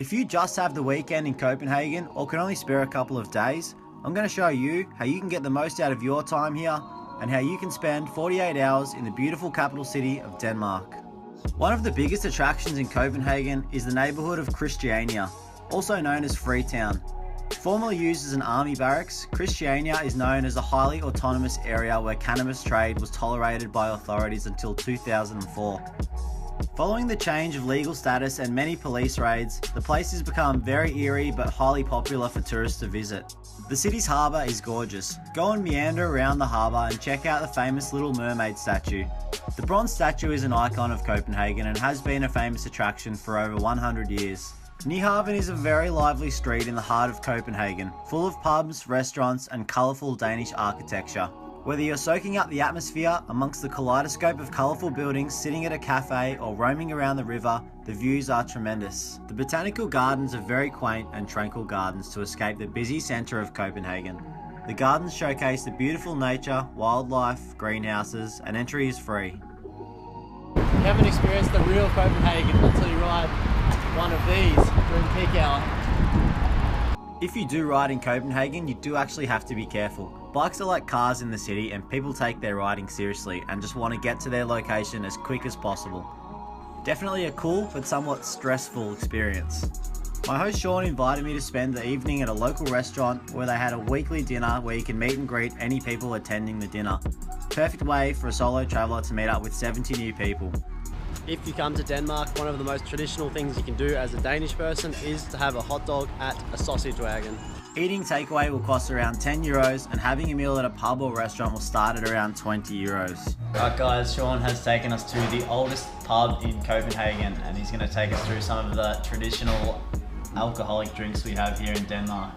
If you just have the weekend in Copenhagen or can only spare a couple of days, I'm going to show you how you can get the most out of your time here and how you can spend 48 hours in the beautiful capital city of Denmark. One of the biggest attractions in Copenhagen is the neighbourhood of Christiania, also known as Freetown. Formerly used as an army barracks, Christiania is known as a highly autonomous area where cannabis trade was tolerated by authorities until 2004. Following the change of legal status and many police raids, the place has become very eerie but highly popular for tourists to visit. The city's harbour is gorgeous. Go and meander around the harbour and check out the famous Little Mermaid statue. The bronze statue is an icon of Copenhagen and has been a famous attraction for over 100 years. Nyhavn is a very lively street in the heart of Copenhagen, full of pubs, restaurants and colourful Danish architecture. Whether you're soaking up the atmosphere amongst the kaleidoscope of colourful buildings, sitting at a cafe or roaming around the river, the views are tremendous. The botanical gardens are very quaint and tranquil gardens to escape the busy centre of Copenhagen. The gardens showcase the beautiful nature, wildlife, greenhouses, and entry is free. You haven't experienced the real Copenhagen until you ride one of these during peak hour. If you do ride in Copenhagen, you do actually have to be careful. Bikes are like cars in the city and people take their riding seriously and just want to get to their location as quick as possible. Definitely a cool but somewhat stressful experience. My host Sean invited me to spend the evening at a local restaurant where they had a weekly dinner where you can meet and greet any people attending the dinner. Perfect way for a solo traveller to meet up with 70 new people. If you come to Denmark, one of the most traditional things you can do as a Danish person is to have a hot dog at a sausage wagon. Eating takeaway will cost around 10 euros and having a meal at a pub or restaurant will start at around 20 euros. Alright guys, Sean has taken us to the oldest pub in Copenhagen and he's going to take us through some of the traditional alcoholic drinks we have here in Denmark.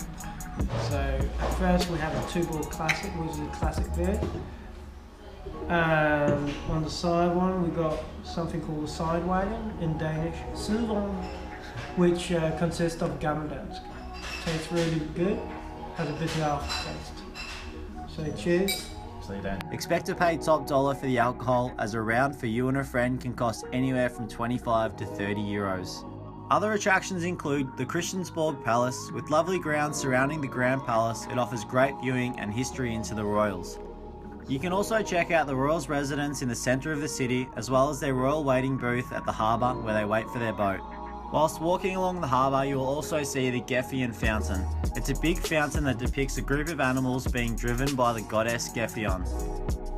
So at first we have a Tuborg Classic, which is a classic beer. And on the side one we got something called a side wagon, in Danish, Sidevogn, which consists of gammeldansk. Tastes really good, has a bitter aftertaste. So cheers. Expect to pay top dollar for the alcohol, as a round for you and a friend can cost anywhere from 25 to 30 euros. Other attractions include the Christiansborg Palace. With lovely grounds surrounding the Grand Palace, it offers great viewing and history into the royals. You can also check out the royals' residence in the centre of the city, as well as their royal waiting booth at the harbour where they wait for their boat. Whilst walking along the harbour, you will also see the Gefjon fountain. It's a big fountain that depicts a group of animals being driven by the goddess Gefjon.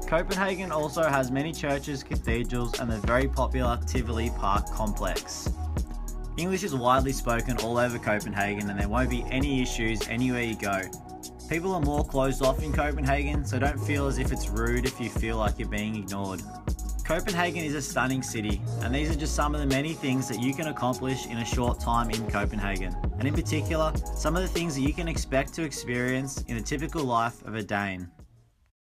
Copenhagen also has many churches, cathedrals and the very popular Tivoli Park complex. English is widely spoken all over Copenhagen and there won't be any issues anywhere you go. People are more closed off in Copenhagen, so don't feel as if it's rude if you feel like you're being ignored. Copenhagen is a stunning city, and these are just some of the many things that you can accomplish in a short time in Copenhagen. And in particular, some of the things that you can expect to experience in the typical life of a Dane.